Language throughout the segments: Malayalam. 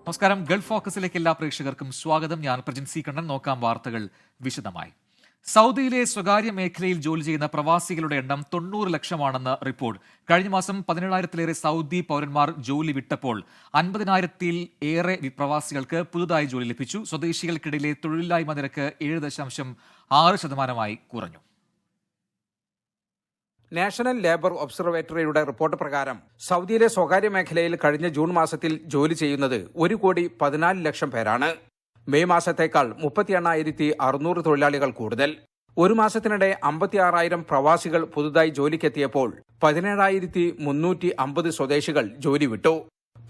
നമസ്കാരം. ഗൾഫ് ഫോക്കസിലേക്ക് എല്ലാ പ്രേക്ഷകർക്കും സ്വാഗതം. ഞാൻ പ്രജിൻ സി കണ്ണൻ. നോക്കാം വാർത്തകൾ വിശദമായി. സൗദിയിലെ സ്വകാര്യ മേഖലയിൽ ജോലി ചെയ്യുന്ന പ്രവാസികളുടെ എണ്ണം 90 ലക്ഷമാണെന്ന് റിപ്പോർട്ട്. കഴിഞ്ഞ മാസം 17,000-ലേറെ സൗദി പൗരന്മാർ ജോലി വിട്ടപ്പോൾ 50,000-ൽ ഏറെ പ്രവാസികൾക്ക് പുതുതായി ജോലി ലഭിച്ചു. സ്വദേശികൾക്കിടയിലെ തൊഴിലില്ലായ്മ നിരക്ക് 7.6% കുറഞ്ഞു. നാഷണൽ ലേബർ ഒബ്സർവേറ്ററിയുടെ റിപ്പോർട്ട് പ്രകാരം സൗദിയിലെ സ്വകാര്യ മേഖലയിൽ കഴിഞ്ഞ ജൂൺ മാസത്തിൽ ജോലി ചെയ്യുന്നത് 1,14,00,000 പേരാണ്. മെയ് മാസത്തേക്കാൾ 38,600 തൊഴിലാളികൾ കൂടുതൽ. ഒരു മാസത്തിനിടെ 56,000 പ്രവാസികൾ പുതുതായി ജോലിക്കെത്തിയപ്പോൾ 17,350 സ്വദേശികൾ ജോലി വിട്ടു.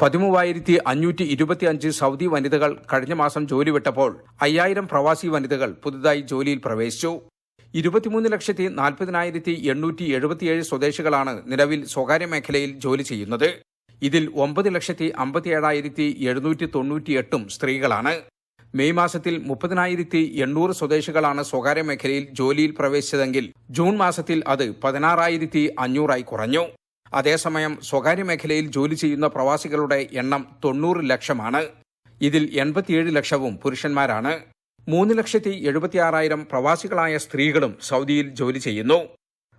13,525 സൗദി വനിതകൾ കഴിഞ്ഞ മാസം ജോലി വിട്ടപ്പോൾ 5,000 പ്രവാസി വനിതകൾ പുതുതായി ജോലിയിൽ പ്രവേശിച്ചു. 23,40,877 സ്വദേശികളാണ് നിലവിൽ സ്വകാര്യ മേഖലയിൽ ജോലി ചെയ്യുന്നത്. ഇതിൽ 9,57,798 സ്ത്രീകളാണ്. മെയ് മാസത്തിൽ 30,800 സ്വദേശികളാണ് സ്വകാര്യ മേഖലയിൽ ജോലിയിൽ പ്രവേശിച്ചതെങ്കിൽ ജൂൺ മാസത്തിൽ അത് 16,500 കുറഞ്ഞു. അതേസമയം സ്വകാര്യ മേഖലയിൽ ജോലി ചെയ്യുന്ന പ്രവാസികളുടെ എണ്ണം 90 ലക്ഷമാണ്. ഇതിൽ 87 ലക്ഷവും പുരുഷന്മാരാണ്. 3,76,000 പ്രവാസികളായ സ്ത്രീകളും സൗദിയിൽ ജോലി ചെയ്യുന്നു.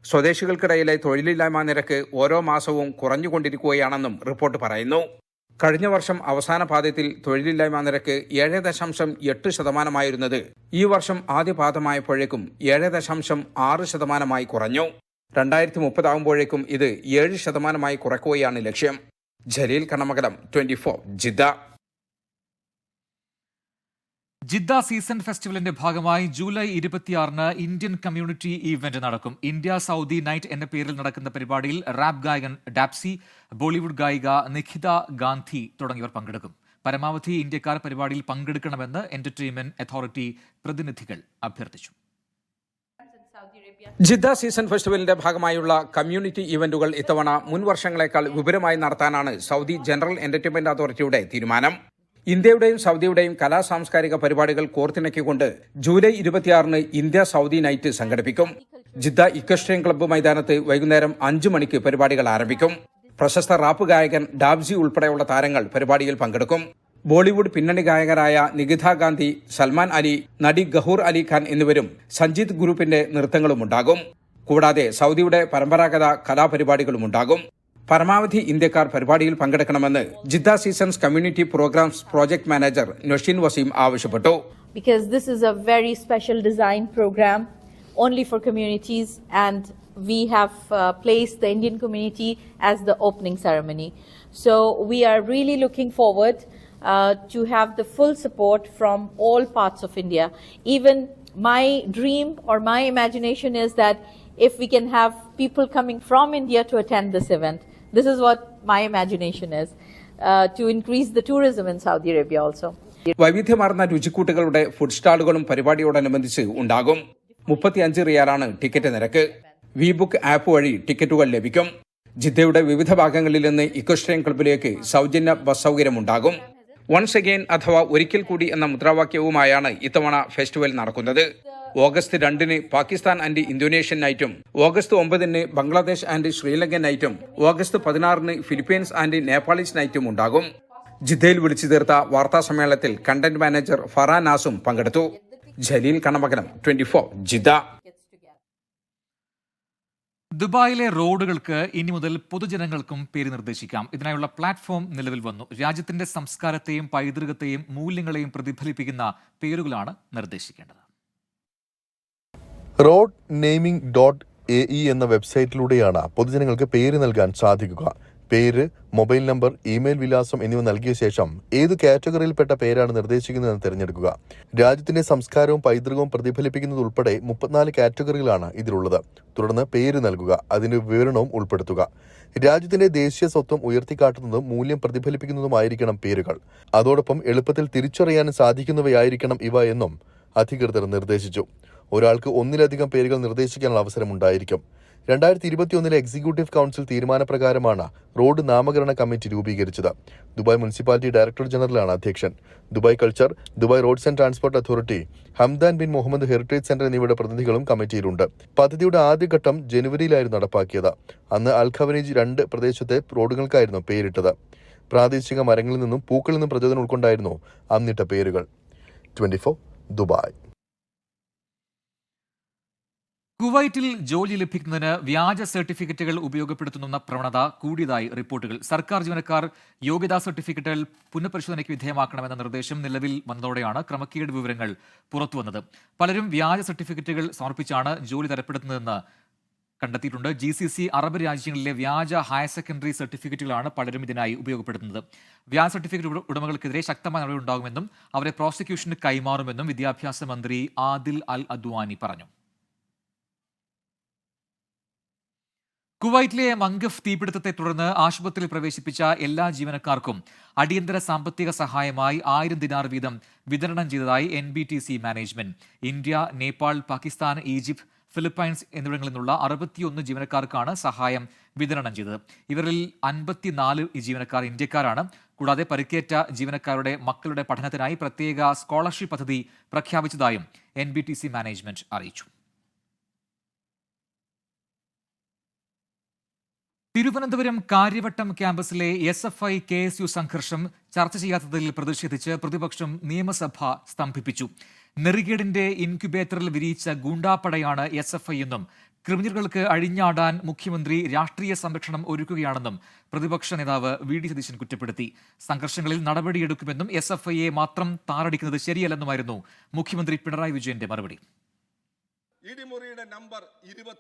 സ്വദേശികൾക്കിടയിലെ തൊഴിലില്ലായ്മ നിരക്ക് ഓരോ മാസവും കുറഞ്ഞുകൊണ്ടിരിക്കുകയാണെന്നും റിപ്പോർട്ട് പറയുന്നു. കഴിഞ്ഞ വർഷം അവസാന പാദത്തിൽ തൊഴിലില്ലായ്മ നിരക്ക് 7.8% ഈ വർഷം ആദ്യ പാദമായപ്പോഴേക്കും 7.6% കുറഞ്ഞു. 2030 ആകുമ്പോഴേക്കും ഇത് 7% കുറയ്ക്കുകയാണ് ലക്ഷ്യം. Jaleel Kannamangalam, 24 Jeddah. Jeddah season ഫെസ്റ്റിവലിന്റെ ഭാഗമായി ജൂലൈ 26-ന് ഇന്ത്യൻ കമ്മ്യൂണിറ്റി ഈവന്റ് നടക്കും. ഇന്ത്യ സൗദി നൈറ്റ് എന്ന പേരിൽ നടക്കുന്ന പരിപാടിയിൽ റാപ്പ് ഗായകൻ ഡാപ്സി, ബോളിവുഡ് ഗായിക നിഖിത ഗാന്ധി തുടങ്ങിയവർ പങ്കെടുക്കും. പരമാവധി ഇന്ത്യക്കാർ പരിപാടിയിൽ പങ്കെടുക്കണമെന്ന് എന്റർടൈൻമെന്റ് അതോറിറ്റി പ്രതിനിധികൾ അഭ്യർത്ഥിച്ചു. ജിദ്ദ സീസൺ ഫെസ്റ്റിവലിന്റെ ഭാഗമായുള്ള കമ്മ്യൂണിറ്റി ഇവന്റുകൾ ഇത്തവണ മുൻ വർഷങ്ങളെക്കാൾ വിപുലമായി നടത്താനാണ് സൗദി ജനറൽ എന്റർടൈൻമെന്റ് അതോറിറ്റിയുടെ തീരുമാനം. ഇന്ത്യയുടെയും സൗദിയുടെയും കലാ സാംസ്കാരിക പരിപാടികൾ കോർത്തിണക്കിക്കൊണ്ട് ജൂലൈ 26-ന് ഇന്ത്യ സൗദി നൈറ്റ് സംഘടിപ്പിക്കും. ജിദ്ദ ഇക്വസ്ട്രിയൻ ക്ലബ്ബ് മൈതാനത്ത് വൈകുന്നേരം 5 മണിക്ക് പരിപാടികൾ ആരംഭിക്കും. പ്രശസ്ത റാപ്പ് ഗായകൻ ഡാബ്സി ഉൾപ്പെടെയുള്ള താരങ്ങൾ പരിപാടിയിൽ പങ്കെടുക്കും. ബോളിവുഡ് പിന്നണി ഗായകരായ നിഖിത ഗാന്ധി, സൽമാൻ അലി, നടി ഗഹൂർ അലി ഖാൻ എന്നിവരും സഞ്ജീത് ഗ്രൂപ്പിന്റെ നൃത്തങ്ങളും ഉണ്ടാകും. കൂടാതെ സൗദിയുടെ പരമ്പരാഗത കലാപരിപാടികളുമുണ്ടാകും. പരമാവധി ഇന്ത്യക്കാർ പരിപാടിയിൽ പങ്കെടുക്കണമെന്ന് Jeddah seasons community programs project manager Nosheen Waseem ആവശ്യപ്പെട്ടു. Because this is a very special design program only for communities, and we have placed the Indian community as the opening ceremony. So we are really looking forward to have the full support from all parts of India. Even my dream or my imagination is that if we can have people coming from India to attend this event. This is what my imagination is, to increase the tourism in Saudi Arabia also. വൈവിധ്യമാർന്ന രുചിക്കൂട്ടുകളുടെ ഫുഡ് സ്റ്റാളുകളും പരിപാടിയോടനുബന്ധിച്ച് ഉണ്ടാകും. 35 റിയാലാണ് ടിക്കറ്റ് നിരക്ക്. വി ബുക്ക് ആപ്പ് വഴി ടിക്കറ്റുകൾ ലഭിക്കും. ജിദ്ദയുടെ വിവിധ ഭാഗങ്ങളിൽ നിന്ന് ഇക്വസ്ട്രിയൻ ക്ലബ്ബിലേക്ക് സൗജന്യ ബസ് സൗകര്യമുണ്ടാകും. വൺസ് അഗെയിൻ അഥവാ ഒരിക്കൽ കൂടി എന്ന മുദ്രാവാക്യവുമായാണ് ഇത്തവണ ഫെസ്റ്റിവൽ നടക്കുന്നത്. ഓഗസ്റ്റ് 2-ന് പാകിസ്ഥാൻ ആൻഡ് ഇന്തോനേഷ്യൻ നൈറ്റും, ഓഗസ്റ്റ് 9-ന് ബംഗ്ലാദേശ് ആൻഡ് ശ്രീലങ്കൻ നൈറ്റും, ഓഗസ്റ്റ് 16-ന് ഫിലിപ്പീൻസ് ആൻഡ് നേപ്പാളീസ് നൈറ്റും ഉണ്ടാകും. ജിദ്ദയിൽ വിളിച്ചു തീർത്ത വാർത്താ സമ്മേളനത്തിൽ കണ്ടന്റ് മാനേജർ ഫറാ നാസും പങ്കെടുത്തു. ജലീൽ കണ്ണമംഗലം, 24 ജിദ്ദ. ദുബായിലെ റോഡുകൾക്ക് ഇനി മുതൽ പൊതുജനങ്ങൾക്കും പേര് നിർദ്ദേശിക്കാം. ഇതിനായുള്ള പ്ലാറ്റ്ഫോം നിലവിൽ വന്നു. രാജ്യത്തിന്റെ സംസ്കാരത്തെയും പൈതൃകത്തെയും മൂല്യങ്ങളെയും പ്രതിഫലിപ്പിക്കുന്ന പേരുകളാണ് നിർദ്ദേശിക്കേണ്ടത്. റോഡ് നെയിമിംഗ് .ae എന്ന വെബ്സൈറ്റിലൂടെയാണ് പൊതുജനങ്ങൾക്ക് പേര് നൽകാൻ സാധിക്കുക. പേര്, മൊബൈൽ നമ്പർ, ഇമെയിൽ വിലാസം എന്നിവ നൽകിയ ശേഷം ഏത് കാറ്റഗറിയിൽപ്പെട്ട പേരാണ് നിർദ്ദേശിക്കുന്നതെന്ന് തിരഞ്ഞെടുക്കുക. രാജ്യത്തിന്റെ സംസ്കാരവും പൈതൃകവും പ്രതിഫലിപ്പിക്കുന്നതുൾപ്പെടെ 34 കാറ്റഗറികളാണ് ഇതിലുള്ളത്. തുടർന്ന് പേര് നൽകുക, അതിന്റെ വിവരണവും ഉൾപ്പെടുത്തുക. രാജ്യത്തിന്റെ ദേശീയ സ്വത്വം ഉയർത്തിക്കാട്ടുന്നതും മൂല്യം പ്രതിഫലിപ്പിക്കുന്നതുമായിരിക്കണം പേരുകൾ. അതോടൊപ്പം എളുപ്പത്തിൽ തിരിച്ചറിയാൻ സാധിക്കുന്നവയായിരിക്കണം ഇവ എന്നും അധികൃതർ നിർദ്ദേശിച്ചു. ഒരാൾക്ക് ഒന്നിലധികം പേരുകൾ നിർദ്ദേശിക്കാനുള്ള അവസരമുണ്ടായിരിക്കും. 2021 എക്സിക്യൂട്ടീവ് കൗൺസിൽ തീരുമാനപ്രകാരമാണ് റോഡ് നാമകരണ കമ്മിറ്റി രൂപീകരിച്ചത്. ദുബായ് മുനിസിപ്പാലിറ്റി ഡയറക്ടർ ജനറലാണ് അധ്യക്ഷൻ. Dubai culture, Dubai roads and transport authority, Hamdan bin Mohammed heritage centre എന്നിവയുടെ പ്രതിനിധികളും കമ്മിറ്റിയിലുണ്ട്. പദ്ധതിയുടെ ആദ്യഘട്ടം ജനുവരിയിലായിരുന്നു നടപ്പാക്കിയത്. അന്ന് അൽ ഖവനീജ് 2 പ്രദേശത്തെ റോഡുകൾക്കായിരുന്നു പേരിട്ടത്. പ്രാദേശിക മരങ്ങളിൽ നിന്നും പൂക്കളിൽ നിന്നും പ്രചോദനം ഉൾക്കൊണ്ടായിരുന്നു അന്നിട്ട പേരുകൾ. 24 ദുബായ്. കുവൈറ്റിൽ ജോലി ലഭിക്കുന്നതിന് വ്യാജ സർട്ടിഫിക്കറ്റുകൾ ഉപയോഗപ്പെടുത്തുന്ന പ്രവണത കൂടിയതായി റിപ്പോർട്ടുകൾ. സർക്കാർ ജീവനക്കാർ യോഗ്യതാ സർട്ടിഫിക്കറ്റുകൾ പുനഃപരിശോധനയ്ക്ക് വിധേയമാക്കണമെന്ന നിർദ്ദേശം നിലവിൽ വന്നതോടെയാണ് ക്രമക്കേട് വിവരങ്ങൾ പുറത്തുവന്നത്. പലരും വ്യാജ സർട്ടിഫിക്കറ്റുകൾ സമർപ്പിച്ചാണ് ജോലി തരപ്പെടുത്തുന്നതെന്ന് കണ്ടെത്തിയിട്ടുണ്ട്. GCC അറബ് രാജ്യങ്ങളിലെ വ്യാജ ഹയർ സെക്കൻഡറി സർട്ടിഫിക്കറ്റുകളാണ് പലരും ഇതിനായി ഉപയോഗപ്പെടുത്തുന്നത്. വ്യാജ സർട്ടിഫിക്കറ്റ് ഉടമകൾക്കെതിരെ ശക്തമായ നടപടി ഉണ്ടാകുമെന്നും അവരെ പ്രോസിക്യൂഷന് കൈമാറുമെന്നും വിദ്യാഭ്യാസ മന്ത്രി ആദിൽ അൽ അദ്വാനി പറഞ്ഞു. കുവൈറ്റിലെ മംഗഫ് തീപിടുത്തത്തെ തുടർന്ന് ആശുപത്രിയിൽ പ്രവേശിപ്പിച്ച എല്ലാ ജീവനക്കാർക്കും അടിയന്തര സാമ്പത്തിക സഹായമായി 1000 ദിനാർ വീതം വിതരണം ചെയ്തതായി NBTC management. India, Nepal, Pakistan, Egypt, Philippines എന്നിവിടങ്ങളിൽ നിന്നുള്ള 61 ജീവനക്കാർക്കാണ് സഹായം വിതരണം ചെയ്തത്. ഇവരിൽ 54 ജീവനക്കാർ ഇന്ത്യക്കാരാണ്. കൂടാതെ പരിക്കേറ്റ ജീവനക്കാരുടെ മക്കളുടെ പഠനത്തിനായി പ്രത്യേക സ്കോളർഷിപ്പ് പദ്ധതി പ്രഖ്യാപിച്ചതായും NBTC മാനേജ്മെന്റ് അറിയിച്ചു. തിരുവനന്തപുരം കാര്യവട്ടം ക്യാമ്പസിലെ SFI KSU സംഘർഷം ചർച്ച ചെയ്യാത്തതിൽ പ്രതിഷേധിച്ച് പ്രതിപക്ഷം നിയമസഭ സ്തംഭിപ്പിച്ചു. നെറിഗേഡിന്റെ ഇൻക്യുബേറ്ററിൽ വിരിയിച്ച ഗൂണ്ടാപ്പടയാണ് SFI എന്നും ക്രിമിനലുകൾക്ക് അഴിഞ്ഞാടാൻ മുഖ്യമന്ത്രി രാഷ്ട്രീയ സംരക്ഷണം ഒരുക്കുകയാണെന്നും പ്രതിപക്ഷ നേതാവ് VD സതീശൻ കുറ്റപ്പെടുത്തി. സംഘർഷങ്ങളിൽ നടപടിയെടുക്കുമെന്നും SFIയെ മാത്രം താറടിക്കുന്നത് ശരിയല്ലെന്നുമായിരുന്നു മുഖ്യമന്ത്രി പിണറായി വിജയന്റെ മറുപടി.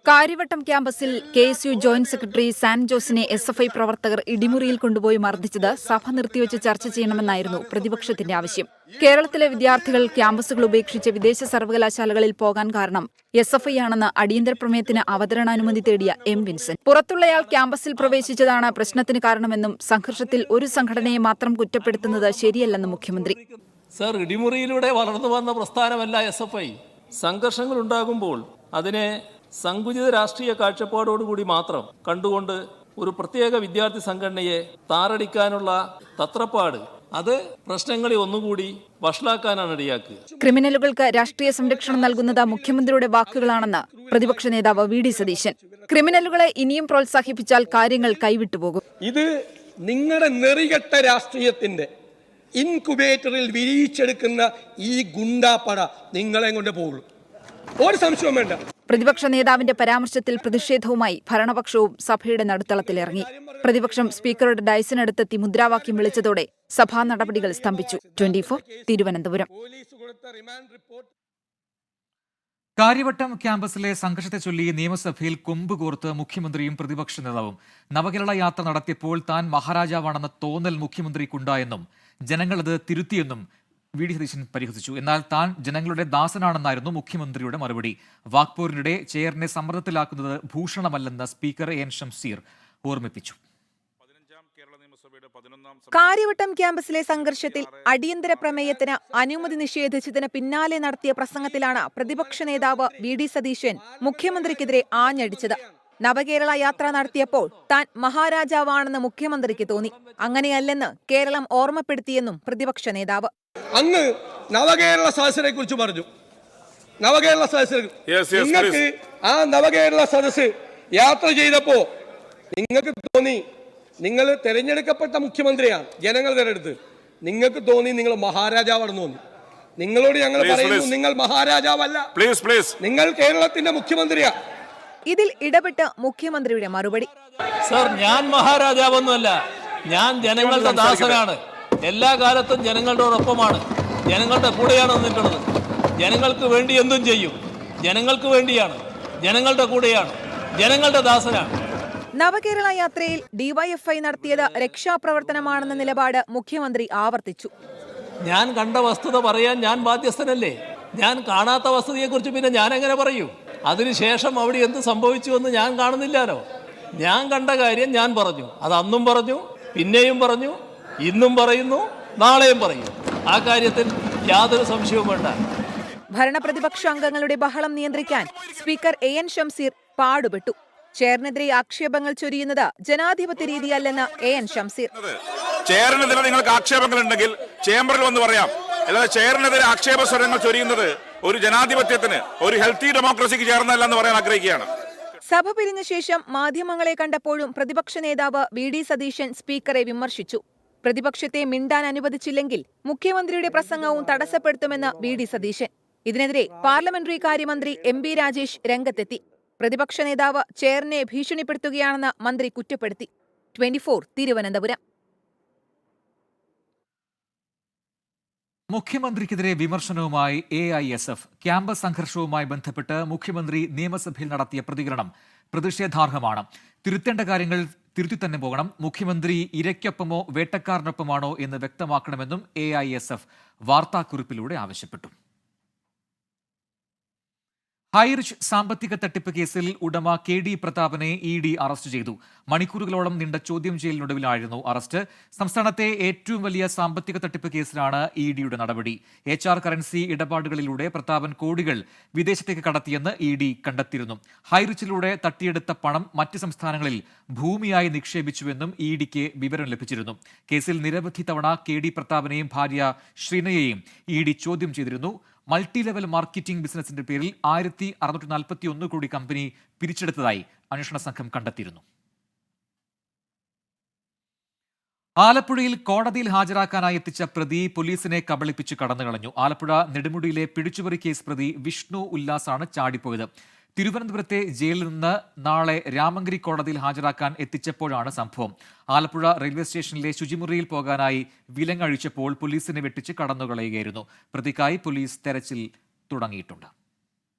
കാര്യവട്ടം ക്യാമ്പസിൽ KSU ജോയിന്റ് സെക്രട്ടറി സാൻ ജോസിനെ SFI പ്രവർത്തകർ ഇടിമുറിയിൽ കൊണ്ടുപോയി മർദ്ദിച്ചത് സഭ നിർത്തിവെച്ച് ചർച്ച ചെയ്യണമെന്നായിരുന്നു പ്രതിപക്ഷത്തിന്റെ ആവശ്യം. കേരളത്തിലെ വിദ്യാർത്ഥികൾ ക്യാമ്പസുകൾ ഉപേക്ഷിച്ച് വിദേശ സർവകലാശാലകളിൽ പോകാൻ കാരണം SFI ആണെന്ന് അടിയന്തര പ്രമേയത്തിന് അവതരണാനുമതി തേടിയ M. വിൻസെന്റ്. പുറത്തുള്ളയാൾ ക്യാമ്പസിൽ പ്രവേശിച്ചതാണ് പ്രശ്നത്തിന് കാരണമെന്നും സംഘർഷത്തിൽ ഒരു സംഘടനയെ മാത്രം കുറ്റപ്പെടുത്തുന്നത് ശരിയല്ലെന്നും മുഖ്യമന്ത്രി. സർ, ഇടിമുറിയിലൂടെ വളർന്നു വന്ന പ്രസ്ഥാനമല്ല SFI. സംഘർഷങ്ങൾ ഉണ്ടാകുമ്പോൾ അതിനെ സങ്കുചിത രാഷ്ട്രീയ കാഴ്ചപ്പാടോടുകൂടി മാത്രം കണ്ടുകൊണ്ട് ഒരു പ്രത്യേക വിദ്യാർത്ഥി സംഘടനയെ താറടിക്കാനുള്ള തത്രപ്പാട് അത് പ്രശ്നങ്ങളെ ഒന്നുകൂടി വഷളാക്കാനാണ് ഇടയാക്കുക. ക്രിമിനലുകൾക്ക് രാഷ്ട്രീയ സംരക്ഷണം നൽകുന്നത് മുഖ്യമന്ത്രിയുടെ വാക്കുകളാണെന്ന് പ്രതിപക്ഷ നേതാവ് VD സതീശൻ. ക്രിമിനലുകളെ ഇനിയും പ്രോത്സാഹിപ്പിച്ചാൽ കാര്യങ്ങൾ കൈവിട്ടുപോകും. ഇത് നിങ്ങളുടെ നെറികെട്ട രാഷ്ട്രീയത്തിന്റെ ഇൻകുബേറ്ററിൽ വിരിയിച്ചെടുക്കുന്ന ഈ ഗുണ്ടാപ്പട നിങ്ങളെ കൊണ്ട് പോകുള്ളൂ, ഒരു സംശയവും വേണ്ട. പ്രതിപക്ഷ നേതാവിന്റെ പരാമർശത്തിൽ പ്രതിഷേധവുമായി ഭരണപക്ഷവും സഭയുടെ നടുത്തളത്തിലിറങ്ങി. പ്രതിപക്ഷം സ്പീക്കറുടെ ഡയസിനടുത്തെത്തി മുദ്രാവാക്യം വിളിച്ചതോടെ സഭാ നടപടികൾ സ്തംഭിച്ചു. 24 തിരുവനന്തപുരം. കാര്യവട്ടം ക്യാമ്പസിലെ സംഘർഷത്തെ ചൊല്ലി നിയമസഭയിൽ കൊമ്പുകോർത്ത് മുഖ്യമന്ത്രിയും പ്രതിപക്ഷ നേതാവും. നവകേരള യാത്ര നടത്തിയപ്പോൾ താൻ മഹാരാജാവാണെന്ന തോന്നൽ മുഖ്യമന്ത്രിക്കുണ്ടായെന്നും ജനങ്ങളത് തിരുത്തിയെന്നും VD സതീശൻ പരിഹസിച്ചു. എന്നാൽ താൻ ജനങ്ങളുടെ ദാസനാണെന്നായിരുന്നു മുഖ്യമന്ത്രിയുടെ മറുപടി. വാക്പോരിനിടെ ചെയറിനെ സമ്മർദ്ദത്തിലാക്കുന്നത് ഭൂഷണമല്ലെന്ന് സ്പീക്കർ AN ഷംസീർ ഓർമ്മിപ്പിച്ചു. കാര്യവട്ടം ക്യാമ്പസിലെ സംഘർഷത്തിൽ അടിയന്തര പ്രമേയത്തിന് അനുമതി നിഷേധിച്ചതിന് പിന്നാലെ നടത്തിയ പ്രസംഗത്തിലാണ് പ്രതിപക്ഷ നേതാവ് VD സതീശൻ മുഖ്യമന്ത്രിക്കെതിരെ ആഞ്ഞടിച്ചത്. നവകേരള യാത്ര നടത്തിയപ്പോൾ താൻ മഹാരാജാവാണെന്ന് മുഖ്യമന്ത്രിക്ക് തോന്നി. അങ്ങനെയല്ലെന്ന് കേരളം ഓർമ്മപ്പെടുത്തിയെന്നും പ്രതിപക്ഷ നേതാവ്. അങ്ങ് നവകേരള സദസ്സിനെ കുറിച്ച് പറഞ്ഞു. നവകേരള സദസ്സ് നിങ്ങൾക്ക് ആ നവകേരള സദസ്സ് യാത്ര ചെയ്തപ്പോ നിങ്ങൾക്ക് തോന്നി നിങ്ങൾ തെരഞ്ഞെടുക്കപ്പെട്ട മുഖ്യമന്ത്രിയാണ്, ജനങ്ങൾ തെരഞ്ഞെടുത്ത്. നിങ്ങൾക്ക് തോന്നി നിങ്ങൾ മഹാരാജാവാണെന്ന് തോന്നി. നിങ്ങളോട് ഞങ്ങൾ പറയുന്നു, നിങ്ങൾ മഹാരാജാവല്ല, നിങ്ങൾ കേരളത്തിന്റെ മുഖ്യമന്ത്രിയാണ്. ഇതിൽ ഇടപെട്ട് മുഖ്യമന്ത്രിയുടെ മറുപടി. സർ, ഞാൻ മഹാരാജാവൊന്നുമല്ല, ഞാൻ ജനങ്ങളുടെ ദാസനാണ്. എല്ലാ കാലത്തും ജനങ്ങളോടൊപ്പമാണ്, ജനങ്ങളുടെ കൂടെയാണ് നിന്നിട്ടുള്ളത്. ജനങ്ങൾക്ക് വേണ്ടി എന്തും ചെയ്യും. ജനങ്ങൾക്ക് വേണ്ടിയാണ്, ജനങ്ങളുടെ കൂടെയാണ്, ജനങ്ങളുടെ ദാസനാണ്. നവകേരള യാത്രയിൽ DYFI നടത്തിയത് രക്ഷാപ്രവർത്തനമാണെന്ന നിലപാട് മുഖ്യമന്ത്രി ആവർത്തിച്ചു. ഞാൻ കണ്ട വസ്തുത പറയാൻ ഞാൻ ബാധ്യസ്ഥനല്ലേ? ഞാൻ കാണാത്ത വസ്തുതയെക്കുറിച്ച് പിന്നെ ഞാൻ എങ്ങനെ പറയൂ? അതിനുശേഷം അവിടെ എന്ത് സംഭവിച്ചു എന്ന് ഞാൻ കാണുന്നില്ലല്ലോ. ഞാൻ കണ്ട കാര്യം ഞാൻ പറഞ്ഞു. അത് അന്നും പറഞ്ഞു, പിന്നെയും പറഞ്ഞു, ഇന്നും പറയുന്നു, നാളെയും പറയും. ആ കാര്യത്തിൽ യാതൊരു സംശയവും വേണ്ട. ഭരണപ്രതിപക്ഷ അംഗങ്ങളുടെ ബഹളം നിയന്ത്രിക്കാൻ സ്പീക്കർ AN ഷംസീർ പാടുപെട്ടു. ചെയറിനെതിരെ ആക്ഷേപങ്ങൾ ചൊരിയുന്നത് ജനാധിപത്യ രീതിയല്ലെന്ന് AN ഷംസീർ. ചെയറിനെതിരെ നിങ്ങൾക്ക് ആക്ഷേപങ്ങൾ ഉണ്ടെങ്കിൽ ചേംബറിൽ വന്ന് പറയാം. അല്ലാതെ ചെയറിനെതിരെ ആക്ഷേപ സ്വരങ്ങൾ ചൊരിയുന്നത് ഒരു ജനാധിപത്യത്തിന്, ഒരു ഹെൽത്തി ഡെമോക്രസിക്ക് ചേർന്നല്ല എന്ന് പറയാൻ ആഗ്രഹിക്കുകയാണ്. സഭ പിരിഞ്ഞ ശേഷം മാധ്യമങ്ങളെ കണ്ടപ്പോഴും പ്രതിപക്ഷ നേതാവ് VD സതീശൻ സ്പീക്കറെ വിമർശിച്ചു. പ്രതിപക്ഷത്തെ മിണ്ടാൻ അനുവദിച്ചില്ലെങ്കിൽ മുഖ്യമന്ത്രിയുടെ പ്രസംഗവും തടസ്സപ്പെടുത്തുമെന്ന് വി.ഡി. സതീശൻ. ഇതിനെതിരെ പാർലമെന്ററി കാര്യമന്ത്രി എം.ബി. രാജേഷ് രംഗത്തെത്തി. പ്രതിപക്ഷ നേതാവ് ചെയറിനെ ഭീഷണിപ്പെടുത്തുകയാണെന്ന് മന്ത്രി കുറ്റപ്പെടുത്തി. 24 തിരുവനന്തപുരം. മുഖ്യമന്ത്രിക്കെതിരെ വിമർശനവുമായി AISF. ക്യാമ്പസ് സംഘർഷവുമായി ബന്ധപ്പെട്ട് മുഖ്യമന്ത്രി നിയമസഭയിൽ നടത്തിയ പ്രതികരണം പ്രതിഷേധാർഹമാണ്. തിരുത്തേണ്ട കാര്യങ്ങൾ തിരുത്തി തന്നെ പോകണം. മുഖ്യമന്ത്രി ഇരയ്ക്കൊപ്പമോ വേട്ടക്കാരനൊപ്പമാണോ എന്ന് വ്യക്തമാക്കണമെന്നും AISF വാർത്താക്കുറിപ്പിലൂടെ ആവശ്യപ്പെട്ടു. ഹൈറിച്ച് സാമ്പത്തിക തട്ടിപ്പ് കേസിൽ ഉടമ KD പ്രതാപനെ ED അറസ്റ്റ് ചെയ്തു. മണിക്കൂറുകളോളം നീണ്ട ചോദ്യം ചെയ്യലിനൊടുവിലായിരുന്നു അറസ്റ്റ്. സംസ്ഥാനത്തെ ഏറ്റവും വലിയ സാമ്പത്തിക തട്ടിപ്പ് കേസിലാണ് EDയുടെ നടപടി. HR കറൻസി ഇടപാടുകളിലൂടെ പ്രതാപൻ കോടികൾ വിദേശത്തേക്ക് കടത്തിയെന്ന് ED കണ്ടെത്തിയിരുന്നു. ഹൈറിച്ചിലൂടെ തട്ടിയെടുത്ത പണം മറ്റ് സംസ്ഥാനങ്ങളിൽ ഭൂമിയായി നിക്ഷേപിച്ചുവെന്നും EDക്ക് വിവരം ലഭിച്ചിരുന്നു. കേസിൽ നിരവധി തവണ KD പ്രതാപനെയും ഭാര്യ ശ്രീനയെയും ED ചോദ്യം ചെയ്തിരുന്നു. മൾട്ടി ലെവൽ മാർക്കറ്റിംഗ് ബിസിനസിന്റെ പേരിൽ 1641 കോടി കമ്പനി പിരിച്ചെടുത്തതായി അന്വേഷണ സംഘം കണ്ടെത്തിയിരുന്നു. ആലപ്പുഴയിൽ കോടതിയിൽ ഹാജരാക്കാനായി എത്തിച്ച പ്രതി പോലീസിനെ കബളിപ്പിച്ച് കടന്നുകളഞ്ഞു. ആലപ്പുഴ നെടുമുടിയിലെ പിടിച്ചുപറി കേസ് പ്രതി വിഷ്ണു ഉല്ലാസാണ് ചാടിപ്പോയത്. തിരുവനന്തപുരത്തെ ജയിലിൽ നിന്ന് നാളെ രാമങ്കരി കോടതിയിൽ ഹാജരാക്കാൻ എത്തിച്ചപ്പോഴാണ് സംഭവം. ആലപ്പുഴ റെയിൽവേ സ്റ്റേഷനിലെ ശുചിമുറിയിൽ പോകാനായി വിലങ്ങഴിച്ചപ്പോൾ പോലീസിനെ വെട്ടിച്ച് കടന്നുകളയുകയായിരുന്നു. പ്രതിക്കായി പോലീസ് തെരച്ചിൽ തുടങ്ങിയിട്ടുണ്ട്.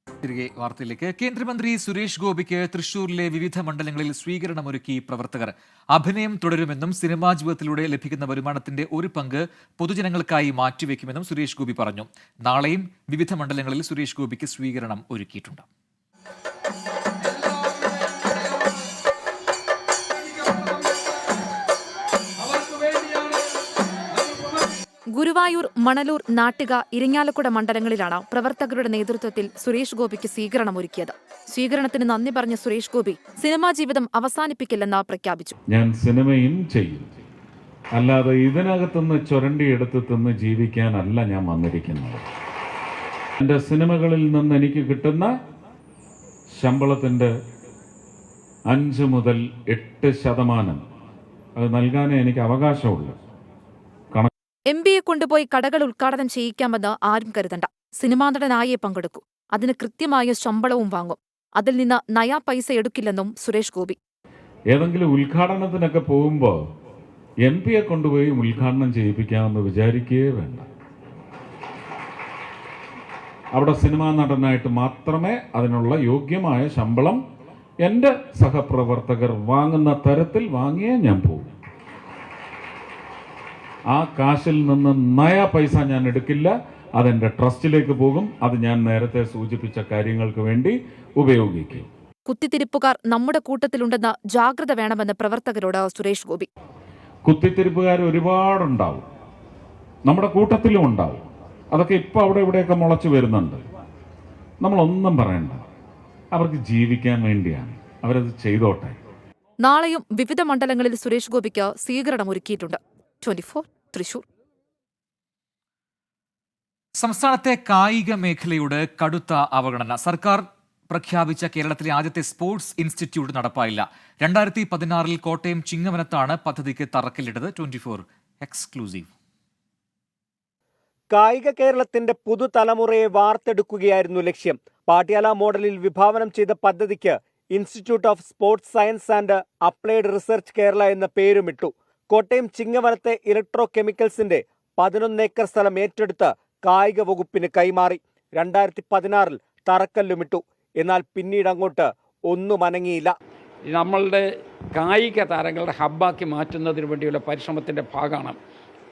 തിരികെ വാർത്തയിലേക്ക്. കേന്ദ്രമന്ത്രി സുരേഷ് ഗോപിക്ക് തൃശൂരിലെ വിവിധ മണ്ഡലങ്ങളിൽ സ്വീകരണമൊരുക്കി പ്രവർത്തകർ. അഭിനയം തുടരുമെന്നും സിനിമാ ജീവിതത്തിലൂടെ ലഭിക്കുന്ന വരുമാനത്തിന്റെ ഒരു പങ്ക് പൊതുജനങ്ങൾക്കായി മാറ്റിവെക്കുമെന്നും സുരേഷ് ഗോപി പറഞ്ഞു. നാളെയും വിവിധ മണ്ഡലങ്ങളിൽ സുരേഷ് ഗോപിക്ക് സ്വീകരണം ഒരുക്കിയിട്ടുണ്ട്. ഗുരുവായൂർ, മണലൂർ, നാട്ടിക, ഇരിങ്ങാലക്കുട മണ്ഡലങ്ങളിലാണ് പ്രവർത്തകരുടെ നേതൃത്വത്തിൽ സുരേഷ് ഗോപിക്ക് സ്വീകരണമൊരുക്കിയത്. സ്വീകരണത്തിന് നന്ദി പറഞ്ഞ സുരേഷ് ഗോപി സിനിമാ ജീവിതം അവസാനിപ്പിക്കില്ലെന്ന് പ്രഖ്യാപിച്ചു. ഞാൻ സിനിമയും ചെയ്യും, അല്ലാതെ ഇതിനകത്തുനിന്ന് ചുരണ്ടിയെടുത്ത് തിന്ന് ജീവിക്കാനല്ല ഞാൻ വന്നിരിക്കുന്നത്. എൻ്റെ സിനിമകളിൽ നിന്ന് എനിക്ക് കിട്ടുന്ന ശമ്പളത്തിൻ്റെ 5 മുതൽ 8% അത് നൽകാനേ എനിക്ക് അവകാശമുള്ളൂ. MBയെ കൊണ്ടുപോയി കടകൾ ഉദ്ഘാടനം ചെയ്യിക്കാമെന്ന് ആരും കരുതണ്ട. സിനിമാ നടനായേ പങ്കെടുക്കൂ. അതിന് കൃത്യമായ ശമ്പളവും വാങ്ങും. അതിൽ നിന്ന് നയാ പൈസ എടുക്കില്ലെന്നും സുരേഷ് ഗോപി. ഏതെങ്കിലും ഉദ്ഘാടനത്തിനൊക്കെ പോകുമ്പോൾ MPയെ കൊണ്ടുപോയി ഉദ്ഘാടനം ചെയ്യിപ്പിക്കാമെന്ന് വിചാരിക്കുകയേ വേണ്ട. അവിടെ സിനിമാ നടനായിട്ട് മാത്രമേ അതിനുള്ള യോഗ്യമായ ശമ്പളം എൻ്റെ സഹപ്രവർത്തകർ വാങ്ങുന്ന തരത്തിൽ വാങ്ങിയേ ഞാൻ പോകും. ആ കാശിൽ നിന്ന് നയ പൈസ ഞാൻ എടുക്കില്ല. അതെൻ്റെ ട്രസ്റ്റിലേക്ക് പോകും. അത് ഞാൻ നേരത്തെ സൂചിപ്പിച്ച കാര്യങ്ങൾക്ക് വേണ്ടി ഉപയോഗിക്കും. കുത്തിത്തിരിപ്പുകാർ നമ്മുടെ കൂട്ടത്തിലുണ്ടെന്ന് ജാഗ്രത വേണമെന്ന് പ്രവർത്തകരോട് സുരേഷ് ഗോപി. കുത്തിത്തിരിപ്പുകാർ ഒരുപാടുണ്ടാവും, നമ്മുടെ കൂട്ടത്തിലും ഉണ്ടാവും. അതൊക്കെ ഇപ്പോൾ അവിടെ ഇവിടെയൊക്കെ മുളച്ചു വരുന്നുണ്ട്. നമ്മളൊന്നും പറയണ്ട, അവർക്ക് ജീവിക്കാൻ വേണ്ടിയാണ്, അവരത് ചെയ്തോട്ടെ. നാളെയും വിവിധ മണ്ഡലങ്ങളിൽ സുരേഷ് ഗോപിക്ക് സ്വീകരണം ഒരുക്കിയിട്ടുണ്ട്. 24 തൃശൂർ. സംസ്ഥാനത്തെ കായിക മേഖലയുടെ കടുത്ത അവഗണന. സർക്കാർ പ്രഖ്യാപിച്ച കേരളത്തിലെ ആദ്യത്തെ സ്പോർട്സ് ഇൻസ്റ്റിറ്റ്യൂട്ട് നടപ്പായില്ല. 2016 കോട്ടയം ചിങ്ങവനത്താണ് പദ്ധതിക്ക് തറക്കല്ലിട്ടത്. 24 എക്സ്ക്ലൂസീവ്. കായിക കേരളത്തിന്റെ പുതുതലമുറയെ വാർത്തെടുക്കുകയായിരുന്നു ലക്ഷ്യം. പാട്യാല മോഡലിൽ വിഭാവനം ചെയ്ത പദ്ധതിക്ക് institute of sports science and applied research Kerala എന്ന പേരുമിട്ടു. കോട്ടയം ചിങ്ങവനത്തെ ഇലക്ട്രോ കെമിക്കൽസിന്റെ 11 ഏക്കർ സ്ഥലം ഏറ്റെടുത്ത് കായിക വകുപ്പിന് കൈമാറി. 2016 തറക്കല്ലുമിട്ടു. എന്നാൽ പിന്നീട് അങ്ങോട്ട് ഒന്നും അനങ്ങിയില്ല. നമ്മളുടെ കായിക താരങ്ങളുടെ ഹബ്ബാക്കി മാറ്റുന്നതിന് വേണ്ടിയുള്ള പരിശ്രമത്തിൻ്റെ ഭാഗമാണ്.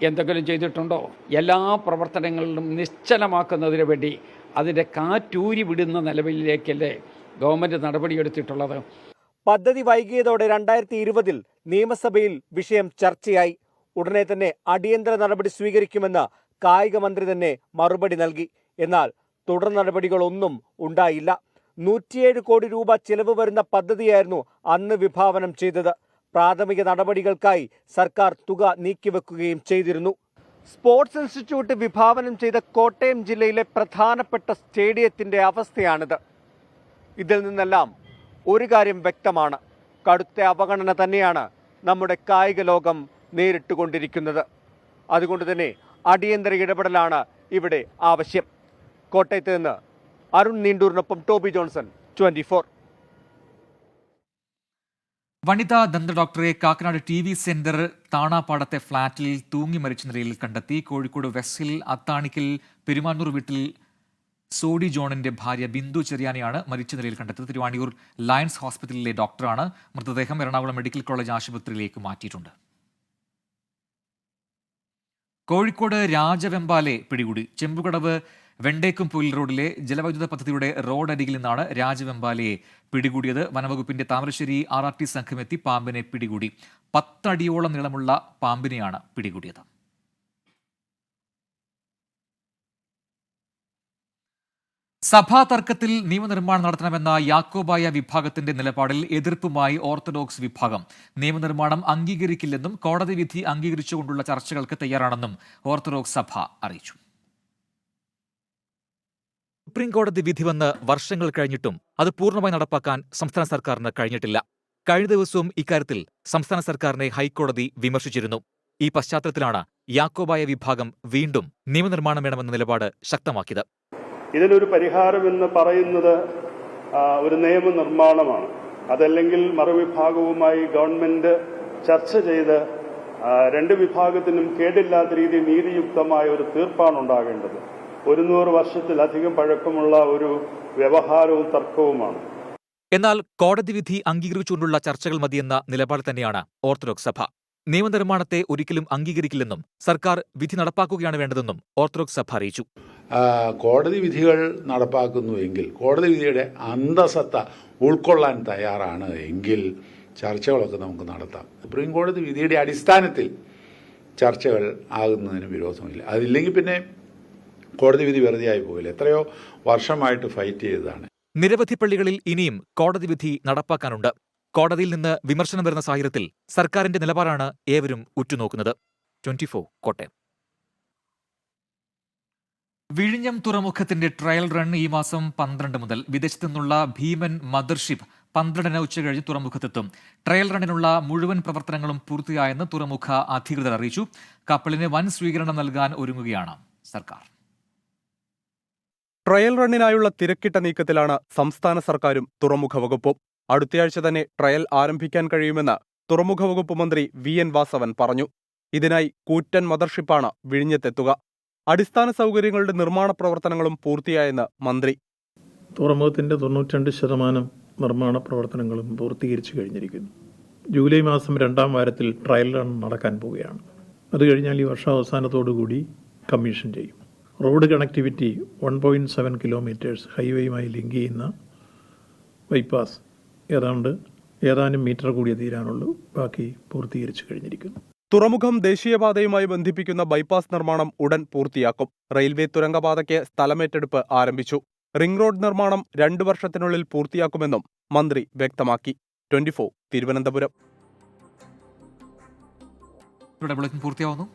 എന്തെങ്കിലും ചെയ്തിട്ടുണ്ടോ? എല്ലാ പ്രവർത്തനങ്ങളിലും നിശ്ചലമാക്കുന്നതിന് വേണ്ടി അതിൻ്റെ കാറ്റൂരി വിടുന്ന നിലവിലേക്കല്ലേ ഗവൺമെൻറ് നടപടിയെടുത്തിട്ടുള്ളത്. പദ്ധതി വൈകിയതോടെ 2020 നിയമസഭയിൽ വിഷയം ചർച്ചയായി. ഉടനെ തന്നെ അടിയന്തര നടപടി സ്വീകരിക്കുമെന്ന് കായിക മന്ത്രി തന്നെ മറുപടി നൽകി. എന്നാൽ തുടർ നടപടികളൊന്നും ഉണ്ടായില്ല. 107 കോടി രൂപ ചിലവ് വരുന്ന പദ്ധതിയായിരുന്നു അന്ന് വിഭാവനം ചെയ്തത്. പ്രാഥമിക നടപടികൾക്കായി സർക്കാർ തുക നീക്കിവെക്കുകയും ചെയ്തിരുന്നു. സ്പോർട്സ് ഇൻസ്റ്റിറ്റ്യൂട്ട് വിഭാവനം ചെയ്ത കോട്ടയം ജില്ലയിലെ പ്രധാനപ്പെട്ട സ്റ്റേഡിയത്തിന്റെ അവസ്ഥയാണിത്. ഇതിൽ നിന്നെല്ലാം ഒരു കാര്യം വ്യക്തമാണ്, കടുത്ത അവഗണന തന്നെയാണ് നമ്മുടെ കായിക ലോകം നേരിട്ടുകൊണ്ടിരിക്കുന്നത്. അതുകൊണ്ട് തന്നെ അടിയന്തര ഇടപെടലാണ് ഇവിടെ ആവശ്യം. കോട്ടയത്ത് നിന്ന് അരുൺ നീണ്ടൂരിനൊപ്പം ടോബി ജോൺസൺ, 24. വനിതാ ദന്ത ഡോക്ടറെ കാക്കനാട് TV സെന്റർ താണാപ്പാടത്തെ ഫ്ളാറ്റിൽ തൂങ്ങി മരിച്ച നിലയിൽ കണ്ടെത്തി. കോഴിക്കോട് വെസ്റ്റ് ഹിൽ അത്താണിക്കൽ പെരുമാനൂർ വീട്ടിൽ സോഡി ജോണിന്റെ ഭാര്യ ബിന്ദു ചെറിയാനെയാണ് മരിച്ച നിലയിൽ കണ്ടെത്തിയത്. തിരുവാണിയൂർ ലയൺസ് ഹോസ്പിറ്റലിലെ ഡോക്ടറാണ്. മൃതദേഹം എറണാകുളം മെഡിക്കൽ കോളേജ് ആശുപത്രിയിലേക്ക് മാറ്റിയിട്ടുണ്ട്. കോഴിക്കോട് രാജവെമ്പാലെ പിടികൂടി. ചെമ്പുകടവ് വെണ്ടേക്കുംപുയിൽ റോഡിലെ ജലവൈദ്യുത പദ്ധതിയുടെ റോഡരികിൽ നിന്നാണ് രാജവെമ്പാലയെ പിടികൂടിയത്. വനവകുപ്പിന്റെ താമരശ്ശേരി RRT സംഘമെത്തി പാമ്പിനെ പിടികൂടി. 10 അടിയോളം നീളമുള്ള പാമ്പിനെയാണ് പിടികൂടിയത്. സഭാ തർക്കത്തിൽ നിയമനിർമ്മാണം നടത്തണമെന്ന യാക്കോബായ വിഭാഗത്തിന്റെ നിലപാടിൽ എതിർപ്പുമായി ഓർത്തഡോക്സ് വിഭാഗം. നിയമനിർമ്മാണം അംഗീകരിക്കില്ലെന്നും കോടതി വിധി അംഗീകരിച്ചുകൊണ്ടുള്ള ചർച്ചകൾക്ക് തയ്യാറാണെന്നും ഓർത്തഡോക്സ് സഭ അറിയിച്ചു. സുപ്രീംകോടതി വിധി വന്ന് വർഷങ്ങൾ കഴിഞ്ഞിട്ടും അത് പൂർണ്ണമായി നടപ്പാക്കാൻ സംസ്ഥാന സർക്കാരിന് കഴിഞ്ഞിട്ടില്ല. കഴിഞ്ഞ ദിവസവും ഇക്കാര്യത്തിൽ സംസ്ഥാന സർക്കാരിനെ ഹൈക്കോടതി വിമർശിച്ചിരുന്നു. ഈ പശ്ചാത്തലത്തിലാണ് യാക്കോബായ വിഭാഗം വീണ്ടും നിയമനിർമ്മാണം വേണമെന്ന നിലപാട് ശക്തമാക്കിയത്. ഇതിനൊരു പരിഹാരമെന്ന് പറയുന്നത് ഒരു നിയമനിർമ്മാണമാണ്. അതല്ലെങ്കിൽ മറുവിഭാഗവുമായി ഗവൺമെന്റ് ചർച്ച ചെയ്ത് രണ്ട് വിഭാഗത്തിനും കേടില്ലാത്ത രീതിയിൽ നീതിയുക്തമായ ഒരു തീർപ്പാണ് ഉണ്ടാകേണ്ടത്. 100 വർഷത്തിലധികം പഴക്കമുള്ള ഒരു വ്യവഹാരവും തർക്കവുമാണ്. എന്നാൽ കോടതി വിധി അംഗീകരിച്ചുകൊണ്ടുള്ള ചർച്ചകൾ മതിയെന്ന നിലപാട് തന്നെയാണ് ഓർത്തഡോക്സ് സഭ. നിയമനിർമ്മാണത്തെ ഒരിക്കലും അംഗീകരിക്കില്ലെന്നും സർക്കാർ വിധി നടപ്പാക്കുകയാണ് വേണ്ടതെന്നും ഓർത്തഡോക്സ് സഭ അറിയിച്ചു. കോടതി വിധികൾ നടപ്പാക്കുന്നുവെങ്കിൽ, കോടതി വിധിയുടെ അന്തസത്ത ഉൾക്കൊള്ളാൻ തയ്യാറാണ് എങ്കിൽ ചർച്ചകളൊക്കെ നമുക്ക് നടത്താം. സുപ്രീം കോടതി വിധിയുടെ അടിസ്ഥാനത്തിൽ ചർച്ചകൾ ആകുന്നതിന് വിരോധമില്ല. അതില്ലെങ്കിൽ പിന്നെ കോടതി വിധി വെറുതെയായി പോകില്ല. എത്രയോ വർഷമായിട്ട് ഫൈറ്റ് ചെയ്തതാണ്. നിരവധി പള്ളികളിൽ ഇനിയും കോടതി വിധി നടപ്പാക്കാനുണ്ട്. കോടതിയിൽ നിന്ന് വിമർശനം വരുന്ന സാഹചര്യത്തിൽ സർക്കാരിന്റെ നിലപാടാണ് ഏവരും ഉറ്റുനോക്കുന്നത്. 24 കോട്ടയം. വിഴിഞ്ഞം തുറമുഖത്തിന്റെ ട്രയൽ റൺ ഈ മാസം 12 മുതൽ. വിദേശത്തു നിന്നുള്ള ഭീമൻ മദർഷിപ്പ് 12 ഉച്ചകഴിഞ്ഞ് തുറമുഖത്തെത്തും. ട്രയൽ റണ്ണിനുള്ള മുഴുവൻ പ്രവർത്തനങ്ങളും പൂർത്തിയായെന്ന് തുറമുഖ അധികൃതർ അറിയിച്ചു. കപ്പലിന് വൻ സ്വീകരണം നൽകാൻ ഒരുങ്ങുകയാണ് സർക്കാർ. ട്രയൽ റണ്ണിനായുള്ള തിരക്കിട്ട നീക്കത്തിലാണ് സംസ്ഥാന സർക്കാരും തുറമുഖ വകുപ്പും. അടുത്തയാഴ്ച തന്നെ ട്രയൽ ആരംഭിക്കാൻ കഴിയുമെന്ന് തുറമുഖ വകുപ്പ് മന്ത്രി VN വാസവൻ പറഞ്ഞു. ഇതിനായി കൂറ്റൻ മദർഷിപ്പാണ് വിഴിഞ്ഞത്തെത്തുക. അടിസ്ഥാന സൗകര്യങ്ങളുടെ നിർമ്മാണ പ്രവർത്തനങ്ങളും പൂർത്തിയായെന്ന് മന്ത്രി. തുറമുഖത്തിന്റെ 92% നിർമ്മാണ പ്രവർത്തനങ്ങളും പൂർത്തീകരിച്ചു കഴിഞ്ഞിരിക്കുന്നു. ജൂലൈ മാസം 2ാം വാരത്തിൽ ട്രയൽ റൺ നടക്കാൻ പോവുകയാണ്. അത് കഴിഞ്ഞാൽ ഈ വർഷാവസാനത്തോടുകൂടി കമ്മീഷൻ ചെയ്യും. റോഡ് കണക്ടിവിറ്റി 1.7 കിലോമീറ്റേഴ്സ് ഹൈവേയുമായി ലിങ്ക് ചെയ്യുന്ന ബൈപ്പാസ് ഏതാനും മീറ്റർ കൂടിയേ തീരാനുള്ളൂ. ബാക്കി പൂർത്തീകരിച്ചു കഴിഞ്ഞിരിക്കുന്നു. തുറമുഖം ദേശീയപാതയുമായി ബന്ധിപ്പിക്കുന്ന ബൈപ്പാസ് നിർമ്മാണം ഉടൻ പൂർത്തിയാക്കും. റെയിൽവേ തുരങ്കപാതയ്ക്ക് സ്ഥലമേറ്റെടുപ്പ് ആരംഭിച്ചു. റിംഗ് റോഡ് നിർമ്മാണം 2 വർഷത്തിനുള്ളിൽ പൂർത്തിയാക്കുമെന്നും മന്ത്രി വ്യക്തമാക്കി. 24 തിരുവനന്തപുരം. പൂർത്തിയാവുന്നു.